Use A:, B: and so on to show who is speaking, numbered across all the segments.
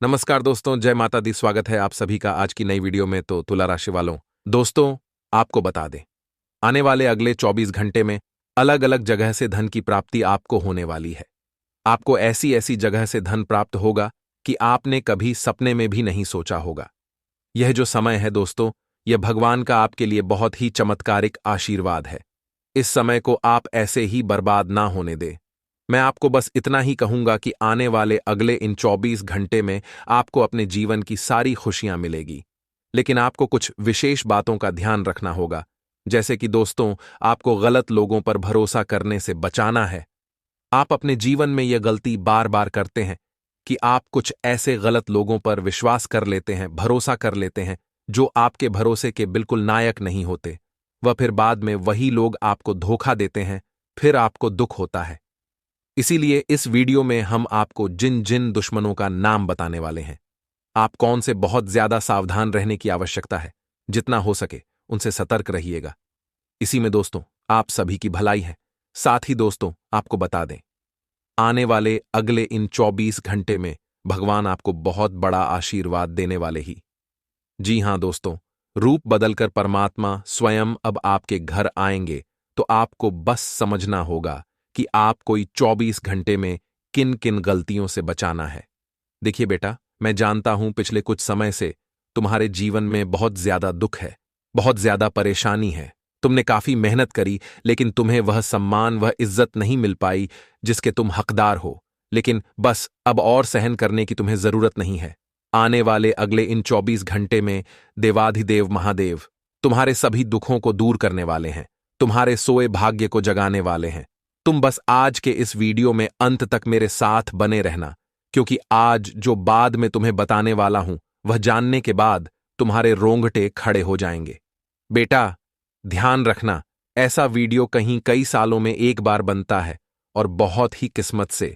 A: नमस्कार दोस्तों, जय माता दी। स्वागत है आप सभी का आज की नई वीडियो में। तो तुला राशि वालों, दोस्तों आपको बता दें, आने वाले अगले 24 घंटे में अलग अलग जगह से धन की प्राप्ति आपको होने वाली है। आपको ऐसी ऐसी जगह से धन प्राप्त होगा कि आपने कभी सपने में भी नहीं सोचा होगा। यह जो समय है दोस्तों, यह भगवान का आपके लिए बहुत ही चमत्कारिक आशीर्वाद है। इस समय को आप ऐसे ही बर्बाद ना होने दें। मैं आपको बस इतना ही कहूंगा कि आने वाले अगले इन 24 घंटे में आपको अपने जीवन की सारी खुशियां मिलेगी। लेकिन आपको कुछ विशेष बातों का ध्यान रखना होगा, जैसे कि दोस्तों, आपको गलत लोगों पर भरोसा करने से बचाना है। आप अपने जीवन में यह गलती बार बार करते हैं कि आप कुछ ऐसे गलत लोगों पर विश्वास कर लेते हैं, भरोसा कर लेते हैं, जो आपके भरोसे के बिल्कुल लायक नहीं होते। वह फिर बाद में वही लोग आपको धोखा देते हैं, फिर आपको दुख होता है। इसीलिए इस वीडियो में हम आपको जिन जिन दुश्मनों का नाम बताने वाले हैं, आप कौन से बहुत ज्यादा सावधान रहने की आवश्यकता है, जितना हो सके उनसे सतर्क रहिएगा। इसी में दोस्तों आप सभी की भलाई है। साथ ही दोस्तों आपको बता दें, आने वाले अगले इन 24 घंटे में भगवान आपको बहुत बड़ा आशीर्वाद देने वाले ही। जी हां दोस्तों, रूप बदलकर परमात्मा स्वयं अब आपके घर आएंगे। तो आपको बस समझना होगा कि आपको 24 घंटे में किन किन गलतियों से बचाना है। देखिए बेटा, मैं जानता हूं पिछले कुछ समय से तुम्हारे जीवन में बहुत ज्यादा दुख है, बहुत ज्यादा परेशानी है। तुमने काफी मेहनत करी, लेकिन तुम्हें वह सम्मान, वह इज्जत नहीं मिल पाई जिसके तुम हकदार हो। लेकिन बस अब और सहन करने की तुम्हें जरूरत नहीं है। आने वाले अगले इन 24 घंटे में देवाधिदेव महादेव तुम्हारे सभी दुखों को दूर करने वाले हैं, तुम्हारे सोए भाग्य को जगाने वाले हैं। तुम बस आज के इस वीडियो में अंत तक मेरे साथ बने रहना, क्योंकि आज जो बाद में तुम्हें बताने वाला हूं, वह जानने के बाद तुम्हारे रोंगटे खड़े हो जाएंगे। बेटा, ध्यान रखना, ऐसा वीडियो कहीं कई सालों में एक बार बनता है और बहुत ही किस्मत से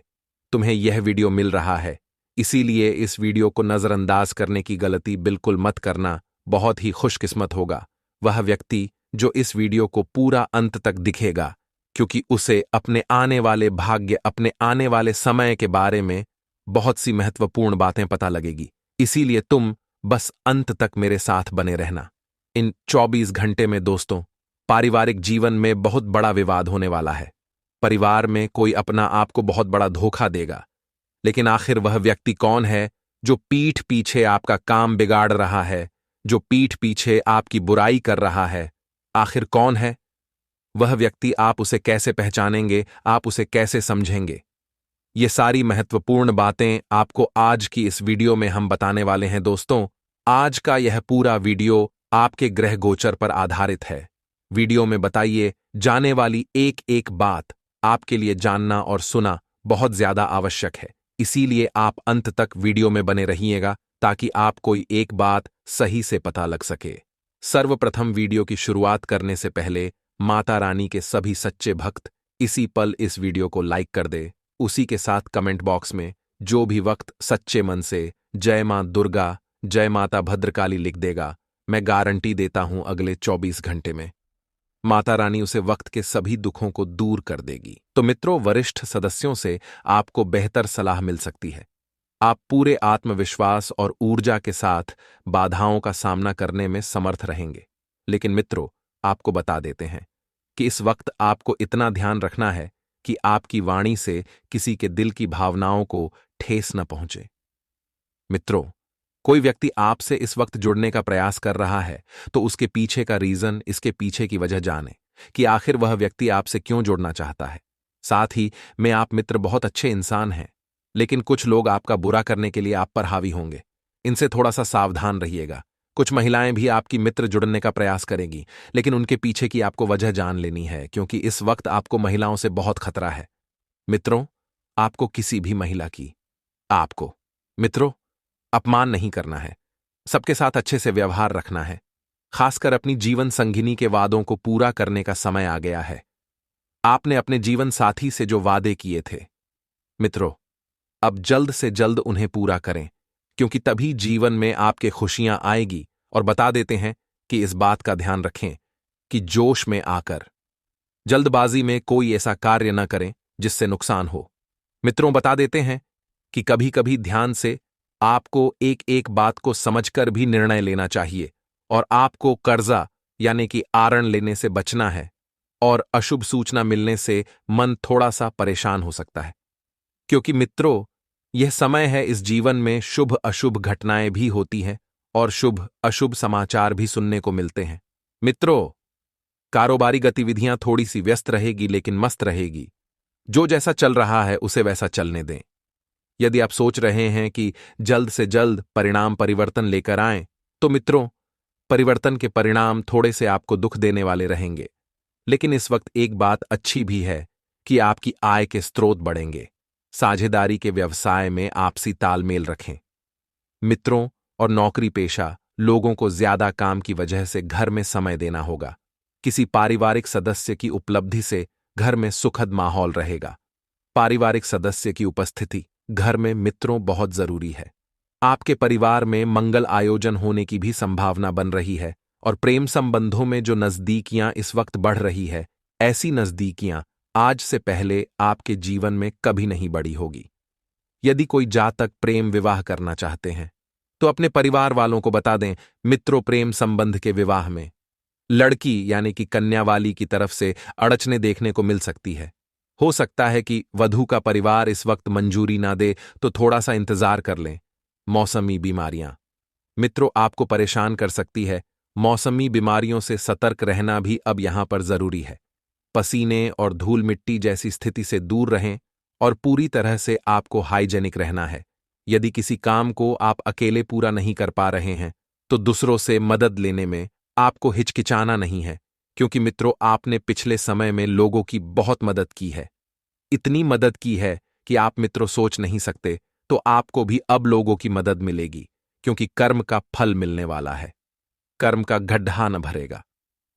A: तुम्हें यह वीडियो मिल रहा है। इसीलिए इस वीडियो को नजरअंदाज करने की गलती बिल्कुल मत करना। बहुत ही खुशकिस्मत होगा वह व्यक्ति जो इस वीडियो को पूरा अंत तक दिखेगा, क्योंकि उसे अपने आने वाले भाग्य, अपने आने वाले समय के बारे में बहुत सी महत्वपूर्ण बातें पता लगेगी। इसीलिए तुम बस अंत तक मेरे साथ बने रहना। इन 24 घंटे में दोस्तों, पारिवारिक जीवन में बहुत बड़ा विवाद होने वाला है। परिवार में कोई अपना आपको बहुत बड़ा धोखा देगा। लेकिन आखिर वह व्यक्ति कौन है जो पीठ पीछे आपका काम बिगाड़ रहा है, जो पीठ पीछे आपकी बुराई कर रहा है? आखिर कौन है वह व्यक्ति? आप उसे कैसे पहचानेंगे? आप उसे कैसे समझेंगे? ये सारी महत्वपूर्ण बातें आपको आज की इस वीडियो में हम बताने वाले हैं दोस्तों। आज का यह पूरा वीडियो आपके ग्रह गोचर पर आधारित है। वीडियो में बताइए जाने वाली एक एक बात आपके लिए जानना और सुना बहुत ज्यादा आवश्यक है। इसीलिए आप अंत तक वीडियो में बने रहिएगा, ताकि आपको एक बात सही से पता लग सके। सर्वप्रथम वीडियो की शुरुआत करने से पहले माता रानी के सभी सच्चे भक्त इसी पल इस वीडियो को लाइक कर दे। उसी के साथ कमेंट बॉक्स में जो भी वक्त सच्चे मन से जय मां दुर्गा, जय माता भद्रकाली लिख देगा, मैं गारंटी देता हूं अगले 24 घंटे में माता रानी उसे वक्त के सभी दुखों को दूर कर देगी। तो मित्रों, वरिष्ठ सदस्यों से आपको बेहतर सलाह मिल सकती है। आप पूरे आत्मविश्वास और ऊर्जा के साथ बाधाओं का सामना करने में समर्थ रहेंगे। लेकिन मित्रों, आपको बता देते हैं कि इस वक्त आपको इतना ध्यान रखना है कि आपकी वाणी से किसी के दिल की भावनाओं को ठेस न पहुंचे। मित्रों, कोई व्यक्ति आपसे इस वक्त जुड़ने का प्रयास कर रहा है, तो उसके पीछे का रीजन, इसके पीछे की वजह जाने कि आखिर वह व्यक्ति आपसे क्यों जुड़ना चाहता है। साथ ही में आप मित्र बहुत अच्छे इंसान हैं, लेकिन कुछ लोग आपका बुरा करने के लिए आप पर हावी होंगे। इनसे थोड़ा सा सावधान रहिएगा। कुछ महिलाएं भी आपकी मित्र जुड़ने का प्रयास करेंगी, लेकिन उनके पीछे की आपको वजह जान लेनी है, क्योंकि इस वक्त आपको महिलाओं से बहुत खतरा है। मित्रों, आपको किसी भी महिला की, आपको मित्रों, अपमान नहीं करना है। सबके साथ अच्छे से व्यवहार रखना है। खासकर अपनी जीवन संगिनी के वादों को पूरा करने का समय आ गया है। आपने अपने जीवन साथी से जो वादे किए थे, मित्रों, अब जल्द से जल्द उन्हें पूरा करें, क्योंकि तभी जीवन में आपके खुशियां आएगी। और बता देते हैं कि इस बात का ध्यान रखें कि जोश में आकर, जल्दबाजी में कोई ऐसा कार्य न करें जिससे नुकसान हो। मित्रों, बता देते हैं कि कभी कभी ध्यान से आपको एक एक बात को समझकर भी निर्णय लेना चाहिए और आपको कर्जा यानी कि आरण लेने से बचना है और अशुभ सूचना मिलने से मन थोड़ा सा परेशान हो सकता है। क्योंकि मित्रों, यह समय है, इस जीवन में शुभ अशुभ घटनाएं भी होती हैं और शुभ अशुभ समाचार भी सुनने को मिलते हैं। मित्रों, कारोबारी गतिविधियां थोड़ी सी व्यस्त रहेगी लेकिन मस्त रहेगी। जो जैसा चल रहा है उसे वैसा चलने दें। यदि आप सोच रहे हैं कि जल्द से जल्द परिणाम परिवर्तन लेकर आएं, तो मित्रों, परिवर्तन के परिणाम थोड़े से आपको दुख देने वाले रहेंगे। लेकिन इस वक्त एक बात अच्छी भी है कि आपकी आय के स्रोत बढ़ेंगे। साझेदारी के व्यवसाय में आपसी तालमेल रखें। मित्रों और नौकरी पेशा लोगों को ज्यादा काम की वजह से घर में समय देना होगा। किसी पारिवारिक सदस्य की उपलब्धि से घर में सुखद माहौल रहेगा। पारिवारिक सदस्य की उपस्थिति घर में मित्रों बहुत जरूरी है। आपके परिवार में मंगल आयोजन होने की भी संभावना बन रही है और प्रेम संबंधों में जो नजदीकियां इस वक्त बढ़ रही है, ऐसी नजदीकियां आज से पहले आपके जीवन में कभी नहीं बढ़ी होगी। यदि कोई जातक प्रेम विवाह करना चाहते हैं तो अपने परिवार वालों को बता दें। मित्रों, प्रेम संबंध के विवाह में लड़की यानी कि कन्या वाली की तरफ से अड़चने देखने को मिल सकती है। हो सकता है कि वधू का परिवार इस वक्त मंजूरी ना दे, तो थोड़ा सा इंतजार कर लें। मौसमी बीमारियां मित्रों आपको परेशान कर सकती है। मौसमी बीमारियों से सतर्क रहना भी अब यहां पर जरूरी है। पसीने और धूल मिट्टी जैसी स्थिति से दूर रहें और पूरी तरह से आपको हाइजेनिक रहना है। यदि किसी काम को आप अकेले पूरा नहीं कर पा रहे हैं तो दूसरों से मदद लेने में आपको हिचकिचाना नहीं है, क्योंकि मित्रों आपने पिछले समय में लोगों की बहुत मदद की है। इतनी मदद की है कि आप मित्रों सोच नहीं सकते। तो आपको भी अब लोगों की मदद मिलेगी, क्योंकि कर्म का फल मिलने वाला है। कर्म का गड्ढा न भरेगा।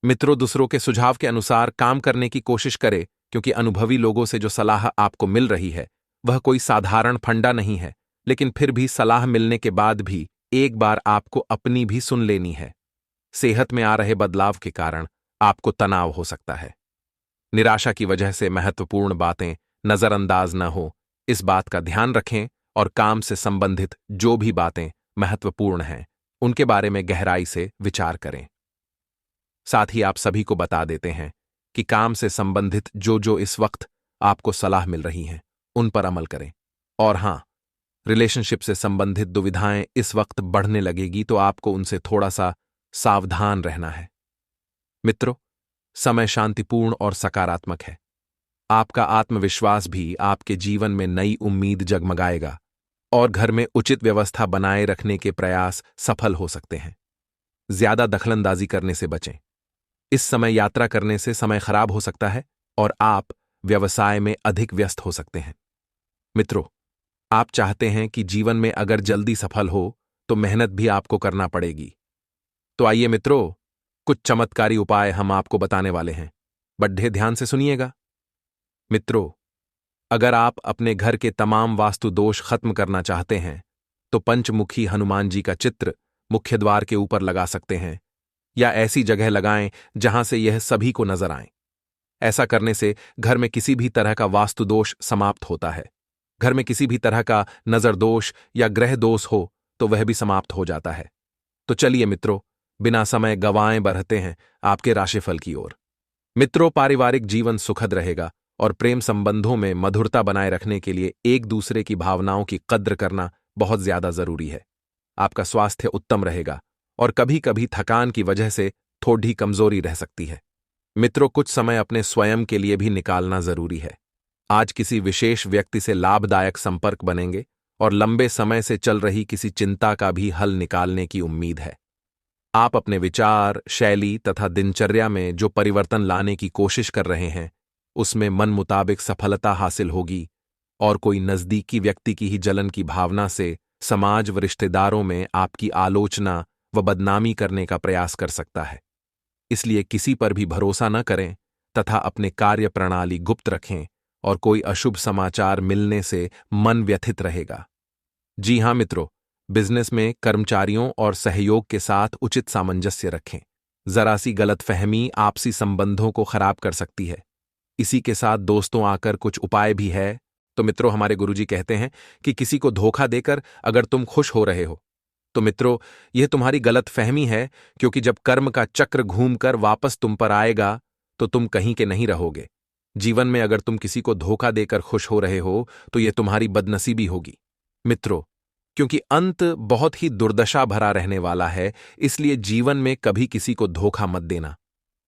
A: मित्रों, दूसरों के सुझाव के अनुसार काम करने की कोशिश करें, क्योंकि अनुभवी लोगों से जो सलाह आपको मिल रही है वह कोई साधारण फंडा नहीं है। लेकिन फिर भी सलाह मिलने के बाद भी एक बार आपको अपनी भी सुन लेनी है। सेहत में आ रहे बदलाव के कारण आपको तनाव हो सकता है। निराशा की वजह से महत्वपूर्ण बातें नजरअंदाज न हो, इस बात का ध्यान रखें और काम से संबंधित जो भी बातें महत्वपूर्ण हैं उनके बारे में गहराई से विचार करें। साथ ही आप सभी को बता देते हैं कि काम से संबंधित जो जो इस वक्त आपको सलाह मिल रही हैं उन पर अमल करें। और हां, रिलेशनशिप से संबंधित दुविधाएं इस वक्त बढ़ने लगेगी, तो आपको उनसे थोड़ा सा सावधान रहना है। मित्रों, समय शांतिपूर्ण और सकारात्मक है। आपका आत्मविश्वास भी आपके जीवन में नई उम्मीद जगमगाएगा और घर में उचित व्यवस्था बनाए रखने के प्रयास सफल हो सकते हैं। ज्यादा दखलंदाजी करने से बचें। इस समय यात्रा करने से समय खराब हो सकता है और आप व्यवसाय में अधिक व्यस्त हो सकते हैं। मित्रों, आप चाहते हैं कि जीवन में अगर जल्दी सफल हो तो मेहनत भी आपको करना पड़ेगी। तो आइए मित्रों, कुछ चमत्कारी उपाय हम आपको बताने वाले हैं। बड़े ध्यान से सुनिएगा। मित्रों, अगर आप अपने घर के तमाम वास्तु दोष खत्म करना चाहते हैं तो पंचमुखी हनुमान जी का चित्र मुख्य द्वार के ऊपर लगा सकते हैं, या ऐसी जगह लगाएं जहां से यह सभी को नजर आए। ऐसा करने से घर में किसी भी तरह का वास्तु दोष समाप्त होता है। घर में किसी भी तरह का नजर दोष या ग्रह दोष हो तो वह भी समाप्त हो जाता है। तो चलिए मित्रों, बिना समय गंवाए बढ़ते हैं आपके राशिफल की ओर। मित्रों, पारिवारिक जीवन सुखद रहेगा और प्रेम संबंधों में मधुरता बनाए रखने के लिए एक दूसरे की भावनाओं की कद्र करना बहुत ज्यादा जरूरी है। आपका स्वास्थ्य उत्तम रहेगा और कभी कभी थकान की वजह से थोड़ी कमजोरी रह सकती है। मित्रों, कुछ समय अपने स्वयं के लिए भी निकालना जरूरी है। आज किसी विशेष व्यक्ति से लाभदायक संपर्क बनेंगे और लंबे समय से चल रही किसी चिंता का भी हल निकालने की उम्मीद है। आप अपने विचार, शैली तथा दिनचर्या में जो परिवर्तन लाने की कोशिश कर रहे हैं उसमें मन मुताबिक सफलता हासिल होगी और कोई नजदीकी व्यक्ति की ही जलन की भावना से समाज व रिश्तेदारों में आपकी आलोचना व बदनामी करने का प्रयास कर सकता है। इसलिए किसी पर भी भरोसा न करें तथा अपने कार्य प्रणाली गुप्त रखें और कोई अशुभ समाचार मिलने से मन व्यथित रहेगा। जी हां मित्रों, बिजनेस में कर्मचारियों और सहयोग के साथ उचित सामंजस्य रखें। जरा सी गलतफहमी आपसी संबंधों को खराब कर सकती है। इसी के साथ दोस्तों आकर कुछ उपाय भी है तो मित्रों, हमारे गुरुजी कहते हैं कि किसी को धोखा देकर अगर तुम खुश हो रहे हो तो मित्रों, यह तुम्हारी गलत फहमी है, क्योंकि जब कर्म का चक्र घूमकर वापस तुम पर आएगा तो तुम कहीं के नहीं रहोगे। जीवन में अगर तुम किसी को धोखा देकर खुश हो रहे हो तो यह तुम्हारी बदनसीबी होगी मित्रों, क्योंकि अंत बहुत ही दुर्दशा भरा रहने वाला है, इसलिए जीवन में कभी किसी को धोखा मत देना।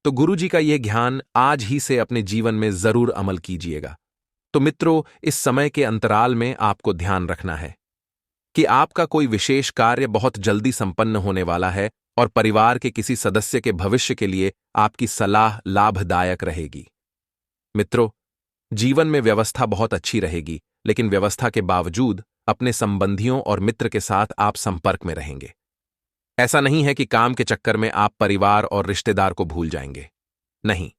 A: तो गुरुजी का यह ज्ञान आज ही से अपने जीवन में जरूर अमल कीजिएगा। तो मित्रों, इस समय के अंतराल में आपको ध्यान रखना है कि आपका कोई विशेष कार्य बहुत जल्दी संपन्न होने वाला है और परिवार के किसी सदस्य के भविष्य के लिए आपकी सलाह लाभदायक रहेगी। मित्रों, जीवन में व्यवस्था बहुत अच्छी रहेगी, लेकिन व्यवस्था के बावजूद अपने संबंधियों और मित्र के साथ आप संपर्क में रहेंगे। ऐसा नहीं है कि काम के चक्कर में आप परिवार और रिश्तेदार को भूल जाएंगे। नहीं,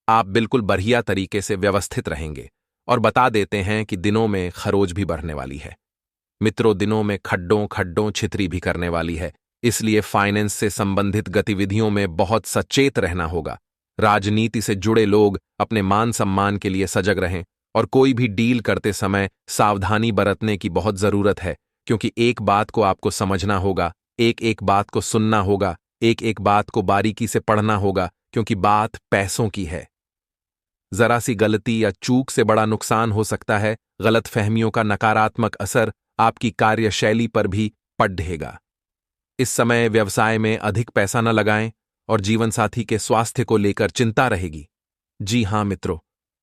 A: आप बिल्कुल बढ़िया तरीके से व्यवस्थित रहेंगे और बता देते हैं कि दिनों में खरोच भी बढ़ने वाली है। मित्रों, दिनों में खड्डों छितरी भी करने वाली है, इसलिए फाइनेंस से संबंधित गतिविधियों में बहुत सचेत रहना होगा। राजनीति से जुड़े लोग अपने मान सम्मान के लिए सजग रहें और कोई भी डील करते समय सावधानी बरतने की बहुत जरूरत है, क्योंकि एक बात को आपको समझना होगा, एक एक बात को सुनना होगा, एक एक बात को बारीकी से पढ़ना होगा, क्योंकि बात पैसों की है। जरा सी गलती या चूक से बड़ा नुकसान हो सकता है। गलत फहमियों का नकारात्मक असर आपकी कार्यशैली पर भी पड़ेगा। इस समय व्यवसाय में अधिक पैसा न लगाएं और जीवनसाथी के स्वास्थ्य को लेकर चिंता रहेगी। जी हां मित्रों,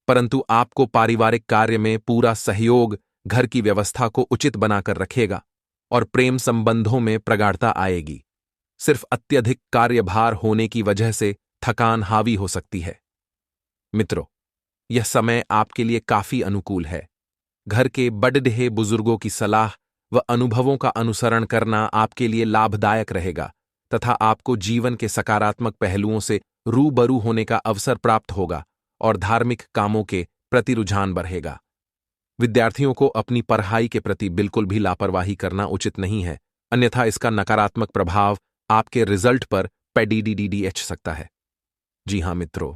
A: परंतु आपको पारिवारिक कार्य में पूरा सहयोग घर की व्यवस्था को उचित बनाकर रखेगा और प्रेम संबंधों में प्रगाढ़ता आएगी। सिर्फ अत्यधिक कार्यभार होने की वजह से थकान हावी हो सकती है। मित्रों, यह समय आपके लिए काफी अनुकूल है। घर के बड़े बुजुर्गों की सलाह व अनुभवों का अनुसरण करना आपके लिए लाभदायक रहेगा तथा आपको जीवन के सकारात्मक पहलुओं से रूबरू होने का अवसर प्राप्त होगा और धार्मिक कामों के प्रति रुझान बढ़ेगा। विद्यार्थियों को अपनी पढ़ाई के प्रति बिल्कुल भी लापरवाही करना उचित नहीं है, अन्यथा इसका नकारात्मक प्रभाव आपके रिजल्ट पर पड़ सकता है। जी हां मित्रों,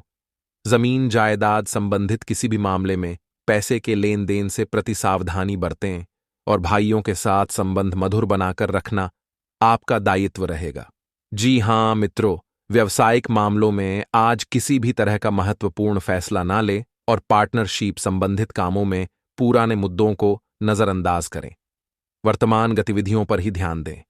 A: जमीन जायदाद संबंधित किसी भी मामले में पैसे के लेन देन से प्रति सावधानी बरतें और भाइयों के साथ संबंध मधुर बनाकर रखना आपका दायित्व रहेगा। जी हां मित्रों, व्यावसायिक मामलों में आज किसी भी तरह का महत्वपूर्ण फैसला ना लें और पार्टनरशिप संबंधित कामों में पुराने मुद्दों को नजरअंदाज करें। वर्तमान गतिविधियों पर ही ध्यान दें।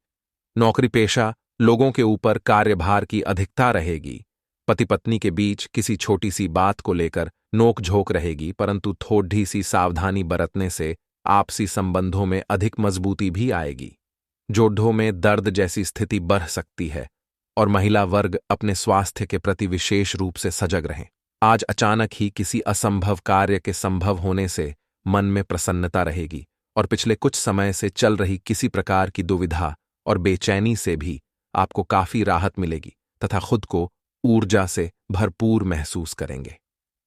A: नौकरी पेशा लोगों के ऊपर कार्यभार की अधिकता रहेगी। पति पत्नी के बीच किसी छोटी सी बात को लेकर नोक-झोंक रहेगी, परंतु थोड़ी सी सावधानी बरतने से आपसी संबंधों में अधिक मजबूती भी आएगी। जोड़ों में दर्द जैसी स्थिति बढ़ सकती है और महिला वर्ग अपने स्वास्थ्य के प्रति विशेष रूप से सजग रहें। आज अचानक ही किसी असंभव कार्य के संभव होने से मन में प्रसन्नता रहेगी और पिछले कुछ समय से चल रही किसी प्रकार की दुविधा और बेचैनी से भी आपको काफी राहत मिलेगी तथा खुद को ऊर्जा से भरपूर महसूस करेंगे।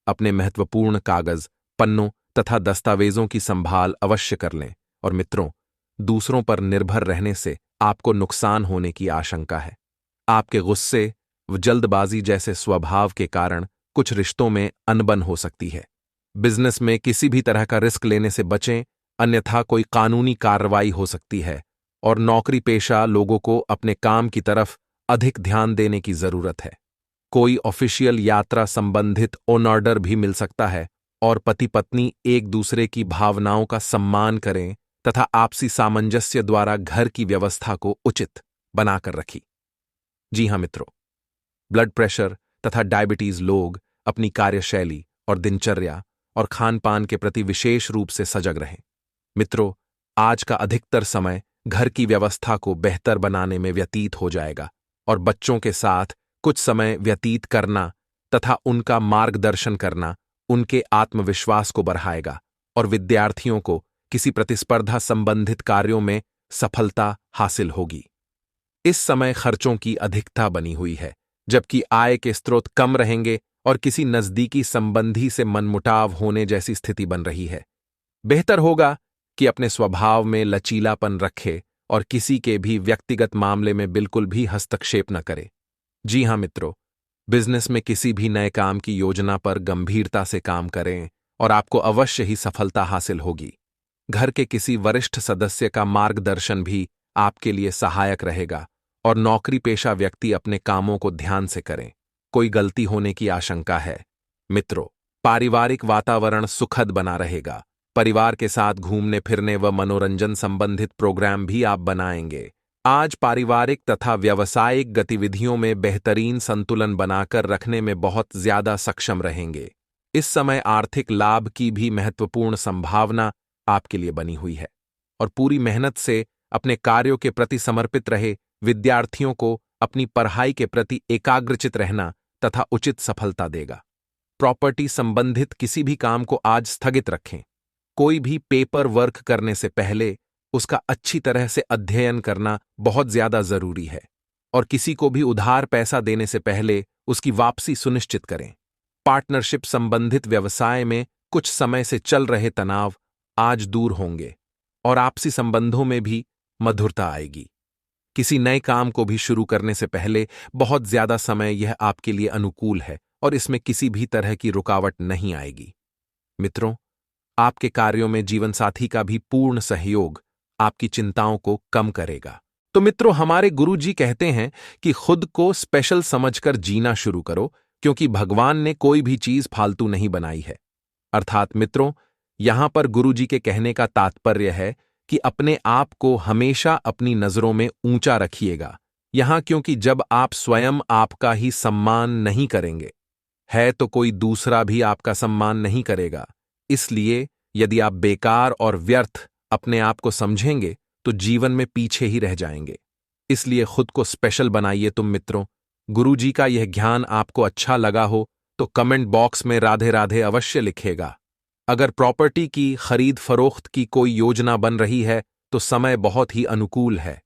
A: अपने महत्वपूर्ण कागज, पन्नों तथा दस्तावेजों की संभाल अवश्य कर लें और मित्रों, दूसरों पर निर्भर रहने से आपको नुकसान होने की आशंका है। आपके गुस्से व जल्दबाजी जैसे स्वभाव के कारण कुछ रिश्तों में अनबन हो सकती है। बिजनेस में किसी भी तरह का रिस्क लेने से बचें, अन्यथा कोई कानूनी कार्रवाई हो सकती है और नौकरी पेशा लोगों को अपने काम की तरफ अधिक ध्यान देने की जरूरत है। कोई ऑफिशियल यात्रा संबंधित ऑन ऑर्डर भी मिल सकता है और पति पत्नी एक दूसरे की भावनाओं का सम्मान करें तथा आपसी सामंजस्य द्वारा घर की व्यवस्था को उचित बनाकर रखी। जी हां मित्रों, ब्लड प्रेशर तथा डायबिटीज लोग अपनी कार्यशैली और दिनचर्या और खान पान के प्रति विशेष रूप से सजग रहें। मित्रों, आज का अधिकतर समय घर की व्यवस्था को बेहतर बनाने में व्यतीत हो जाएगा और बच्चों के साथ कुछ समय व्यतीत करना तथा उनका मार्गदर्शन करना उनके आत्मविश्वास को बढ़ाएगा और विद्यार्थियों को किसी प्रतिस्पर्धा संबंधित कार्यों में सफलता हासिल होगी। इस समय खर्चों की अधिकता बनी हुई है, जबकि आय के स्रोत कम रहेंगे और किसी नजदीकी संबंधी से मनमुटाव होने जैसी स्थिति बन रही है। बेहतर होगा कि अपने स्वभाव में लचीलापन रखे और किसी के भी व्यक्तिगत मामले में बिल्कुल भी हस्तक्षेप न करे। जी हां मित्रों, बिजनेस में किसी भी नए काम की योजना पर गंभीरता से काम करें और आपको अवश्य ही सफलता हासिल होगी। घर के किसी वरिष्ठ सदस्य का मार्गदर्शन भी आपके लिए सहायक रहेगा और नौकरी पेशा व्यक्ति अपने कामों को ध्यान से करें। कोई गलती होने की आशंका है। मित्रों, पारिवारिक वातावरण सुखद बना रहेगा। परिवार के साथ घूमने फिरने व मनोरंजन संबंधित प्रोग्राम भी आप बनाएंगे। आज पारिवारिक तथा व्यावसायिक गतिविधियों में बेहतरीन संतुलन बनाकर रखने में बहुत ज्यादा सक्षम रहेंगे। इस समय आर्थिक लाभ की भी महत्वपूर्ण संभावना आपके लिए बनी हुई है और पूरी मेहनत से अपने कार्यों के प्रति समर्पित रहे विद्यार्थियों को अपनी पढ़ाई के प्रति एकाग्रचित रहना तथा उचित सफलता देगा। प्रॉपर्टी संबंधित किसी भी काम को आज स्थगित रखें। कोई भी पेपर वर्क करने से पहले उसका अच्छी तरह से अध्ययन करना बहुत ज्यादा जरूरी है और किसी को भी उधार पैसा देने से पहले उसकी वापसी सुनिश्चित करें। पार्टनरशिप संबंधित व्यवसाय में कुछ समय से चल रहे तनाव आज दूर होंगे और आपसी संबंधों में भी मधुरता आएगी। किसी नए काम को भी शुरू करने से पहले बहुत ज्यादा समय यह आपके लिए अनुकूल है और इसमें किसी भी तरह की रुकावट नहीं आएगी। मित्रों, आपके कार्यों में जीवनसाथी का भी पूर्ण सहयोग आपकी चिंताओं को कम करेगा। तो मित्रों, हमारे गुरुजी कहते हैं कि खुद को स्पेशल समझकर जीना शुरू करो, क्योंकि भगवान ने कोई भी चीज फालतू नहीं बनाई है। अर्थात मित्रों, यहां पर गुरुजी के कहने का तात्पर्य है कि अपने आप को हमेशा अपनी नजरों में ऊंचा रखिएगा। यहां क्योंकि जब आप स्वयं आपका ही सम्मान नहीं करेंगे, है तो कोई दूसरा भी आपका सम्मान नहीं करेगा। इसलिए यदि आप बेकार और व्यर्थ अपने आप को समझेंगे तो जीवन में पीछे ही रह जाएंगे। इसलिए खुद को स्पेशल बनाइए तुम मित्रों। गुरुजी का यह ज्ञान आपको अच्छा लगा हो तो कमेंट बॉक्स में राधे राधे अवश्य लिखेगा। अगर प्रॉपर्टी की खरीद फरोख्त की कोई योजना बन रही है तो समय बहुत ही अनुकूल है।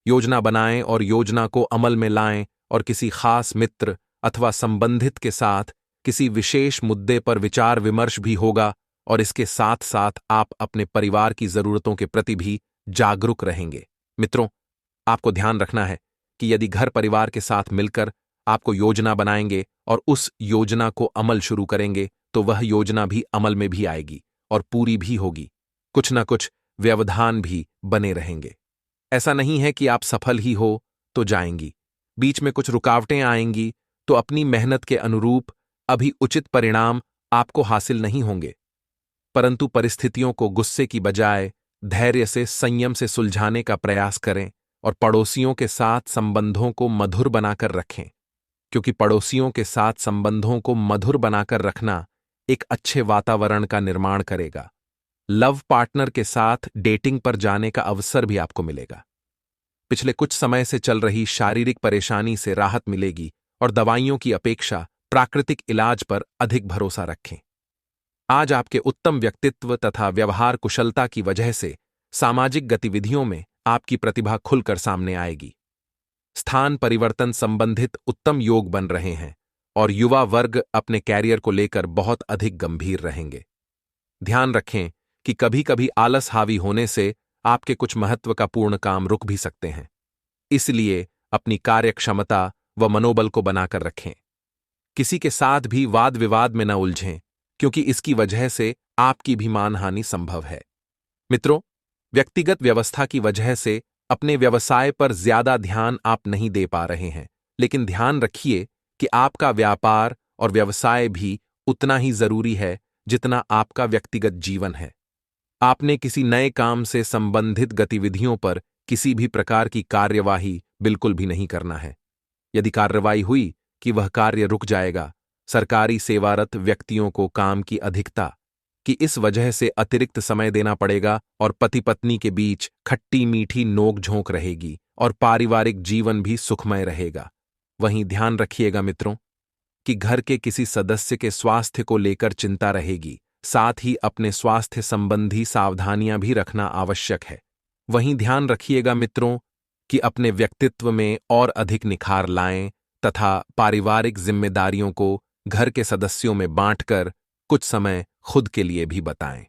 A: योजना बनाएं और योजना को अमल में लाएं और किसी खास मित्र अथवा संबंधित के साथ किसी विशेष मुद्दे पर विचार विमर्श भी होगा और इसके साथ साथ आप अपने परिवार की जरूरतों के प्रति भी जागरूक रहेंगे। मित्रों, आपको ध्यान रखना है कि यदि घर परिवार के साथ मिलकर आपको योजना बनाएंगे और उस योजना को अमल शुरू करेंगे तो वह योजना भी अमल में भी आएगी और पूरी भी होगी। कुछ न कुछ व्यवधान भी बने रहेंगे। ऐसा नहीं है कि आप सफल ही हो तो जाएंगी, बीच में कुछ रुकावटें आएंगी तो अपनी मेहनत के अनुरूप अभी उचित परिणाम आपको हासिल नहीं होंगे, परंतु परिस्थितियों को गुस्से की बजाय धैर्य से संयम से सुलझाने का प्रयास करें और पड़ोसियों के साथ संबंधों को मधुर बनाकर रखें, क्योंकि पड़ोसियों के साथ संबंधों को मधुर बनाकर रखना एक अच्छे वातावरण का निर्माण करेगा। लव पार्टनर के साथ डेटिंग पर जाने का अवसर भी आपको मिलेगा। पिछले कुछ समय से चल रही शारीरिक परेशानी से राहत मिलेगी और दवाइयों की अपेक्षा प्राकृतिक इलाज पर अधिक भरोसा रखें। आज आपके उत्तम व्यक्तित्व तथा व्यवहार कुशलता की वजह से सामाजिक गतिविधियों में आपकी प्रतिभा खुलकर सामने आएगी। स्थान परिवर्तन संबंधित उत्तम योग बन रहे हैं और युवा वर्ग अपने कैरियर को लेकर बहुत अधिक गंभीर रहेंगे। ध्यान रखें कि कभी कभी आलस हावी होने से आपके कुछ महत्व का पूर्ण काम रुक भी सकते हैं। इसलिए अपनी कार्य क्षमता व मनोबल को बनाकर रखें। किसी के साथ भी वाद विवाद में न उलझें, क्योंकि इसकी वजह से आपकी भी मानहानि संभव है। मित्रों, व्यक्तिगत व्यवस्था की वजह से अपने व्यवसाय पर ज्यादा ध्यान आप नहीं दे पा रहे हैं, लेकिन ध्यान रखिए कि आपका व्यापार और व्यवसाय भी उतना ही जरूरी है जितना आपका व्यक्तिगत जीवन है। आपने किसी नए काम से संबंधित गतिविधियों पर किसी भी प्रकार की कार्यवाही बिल्कुल भी नहीं करना है। यदि कार्रवाई हुई कि वह कार्य रुक जाएगा। सरकारी सेवारत व्यक्तियों को काम की अधिकता कि इस वजह से अतिरिक्त समय देना पड़ेगा और पति पत्नी के बीच खट्टी मीठी नोक झोंक रहेगी और पारिवारिक जीवन भी सुखमय रहेगा। वहीं ध्यान रखिएगा मित्रों कि घर के किसी सदस्य के स्वास्थ्य को लेकर चिंता रहेगी, साथ ही अपने स्वास्थ्य संबंधी सावधानियां भी रखना आवश्यक है। वहीं ध्यान रखिएगा मित्रों कि अपने व्यक्तित्व में और अधिक निखार लाएं तथा पारिवारिक जिम्मेदारियों को घर के सदस्यों में बांटकर कुछ समय खुद के लिए भी बताएं।